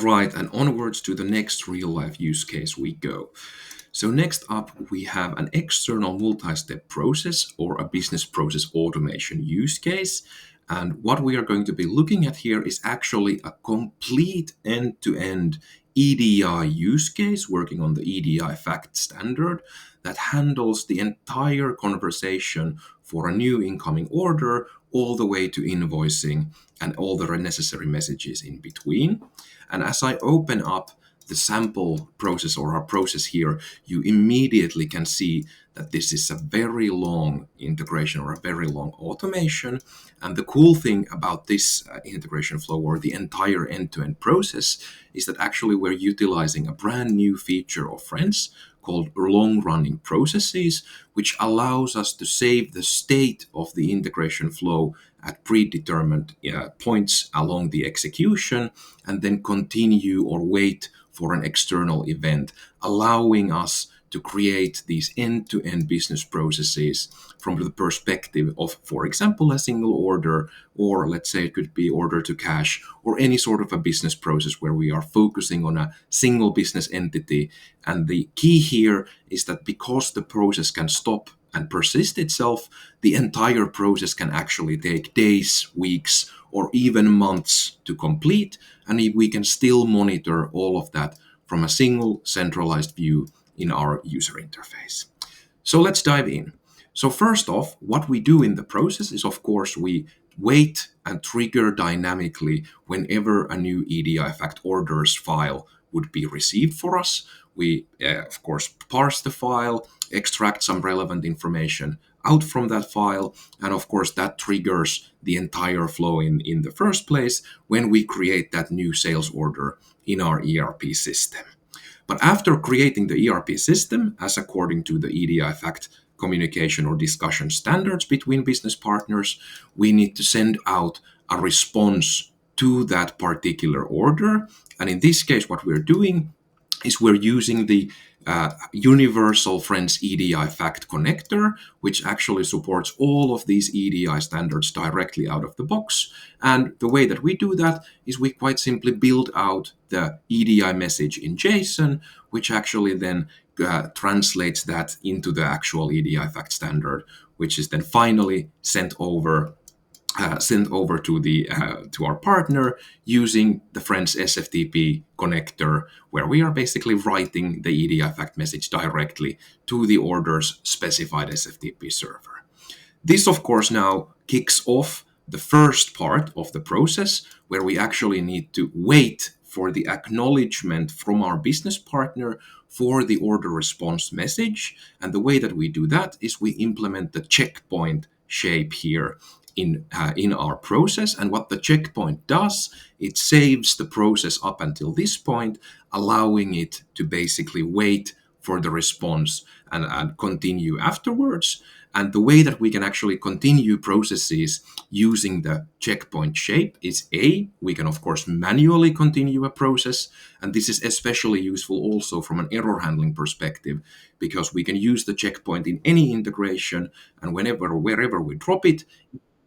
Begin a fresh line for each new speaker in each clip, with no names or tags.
right, and onwards to the next real life use case we go. So, next up, we have an external multi step process or a business process automation use case. And what we are going to be looking at here is actually a complete end to end EDI use case working on the EDI fact standard that handles the entire conversation for a new incoming order all the way to invoicing and all the necessary messages in between. And as I open up the sample process or our process here, you immediately can see that this is a very long integration or a very long automation. And the cool thing about this integration flow or the entire end-to-end process is that actually we're utilizing a brand new feature of Frends called long-running processes, which allows us to save the state of the integration flow at predetermined points along the execution and then continue or wait for an external event, allowing us to create these end-to-end business processes from the perspective of, for example, a single order, or let's say it could be order to cash, or any sort of a business process where we are focusing on a single business entity. And the key here is that because the process can stop and persist itself, the entire process can actually take days, weeks, or even months to complete, and we can still monitor all of that from a single centralized view in our user interface. So let's dive in. So first off, what we do in the process is, of course, we wait and trigger dynamically whenever a new EDI fact orders file would be received for us. We, of course, parse the file, extract some relevant information out from that file, and of course that triggers the entire flow in the first place when we create that new sales order in our ERP system. But after creating the ERP system, as according to the EDI fact communication or discussion standards between business partners, we need to send out a response to that particular order. And in this case, what we're doing is we're using the universal Frends EDI fact connector, which actually supports all of these EDI standards directly out of the box. And the way that we do that is we quite simply build out the EDI message in JSON, which actually then translates that into the actual EDI fact standard, which is then finally sent over to our partner using the Frends SFTP connector, where we are basically writing the EDI fact message directly to the order's specified SFTP server. This, of course, now kicks off the first part of the process, where we actually need to wait for the acknowledgement from our business partner for the order response message. And the way that we do that is we implement the checkpoint shape here in our process. And what the checkpoint does, it saves the process up until this point, allowing it to basically wait for the response and continue afterwards. And the way that we can actually continue processes using the checkpoint shape is we can of course manually continue a process. And this is especially useful also from an error handling perspective, because we can use the checkpoint in any integration, and wherever we drop it,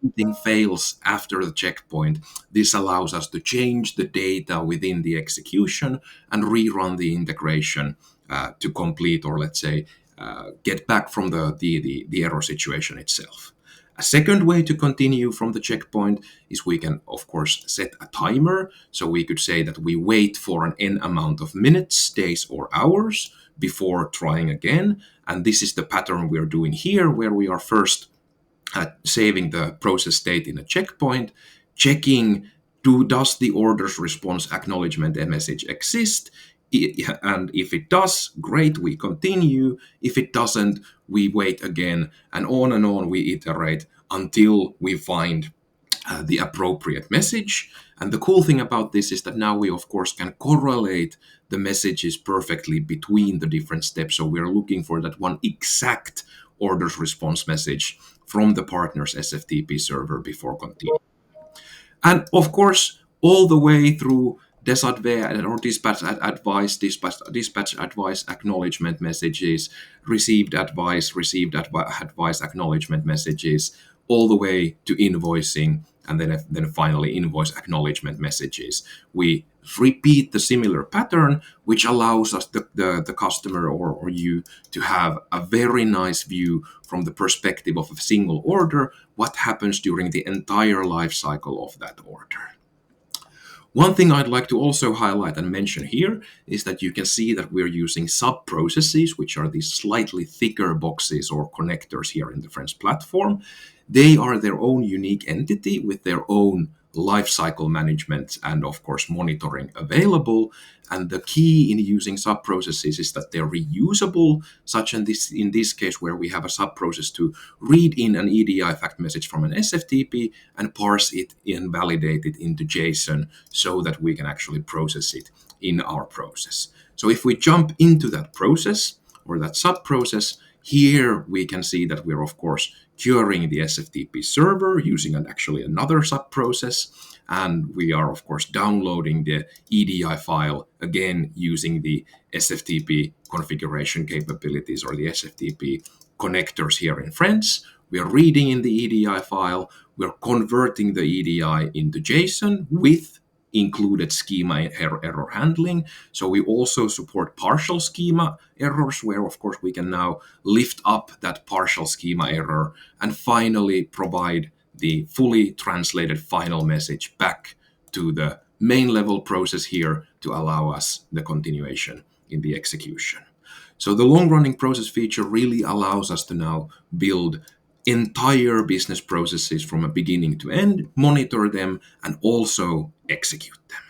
something fails after the checkpoint, this allows us to change the data within the execution and rerun the integration to complete, or let's say, get back from the error situation itself. A second way to continue from the checkpoint is we can, of course, set a timer. So we could say that we wait for an n amount of minutes, days, or hours before trying again. And this is the pattern we're doing here, where we are first saving the process state in a checkpoint, checking does the order's response acknowledgement message exist, and if it does, great, we continue. If it doesn't, we wait again, and on we iterate until we find the appropriate message. And the cool thing about this is that now we of course can correlate the messages perfectly between the different steps. So we're looking for that one exact order's response message from the partner's SFTP server before continuing. And of course, all the way through dispatch advice acknowledgement messages, received advice acknowledgement messages, all the way to invoicing and then finally invoice acknowledgement messages. We repeat the similar pattern, which allows us, the customer or you, to have a very nice view from the perspective of a single order, what happens during the entire life cycle of that order. One thing I'd like to also highlight and mention here is that you can see that we're using sub-processes, which are these slightly thicker boxes or connectors here in the Frends platform. They are their own unique entity with their own lifecycle management and, of course, monitoring available. And the key in using sub-processes is that they're reusable, such in this case where we have a sub-process to read in an EDI fact message from an SFTP and parse it and validate it into JSON so that we can actually process it in our process. So if we jump into that process or that sub-process, here we can see that we're, of course, querying the SFTP server using actually another sub-process. And we are, of course, downloading the EDI file, again, using the SFTP configuration capabilities or the SFTP connectors here in Frends. We are reading in the EDI file. We're converting the EDI into JSON with included schema error handling. So we also support partial schema errors, where of course we can now lift up that partial schema error and finally provide the fully translated final message back to the main level process here to allow us the continuation in the execution. So the long-running process feature really allows us to now build entire business processes from a beginning to end, monitor them, and also execute them.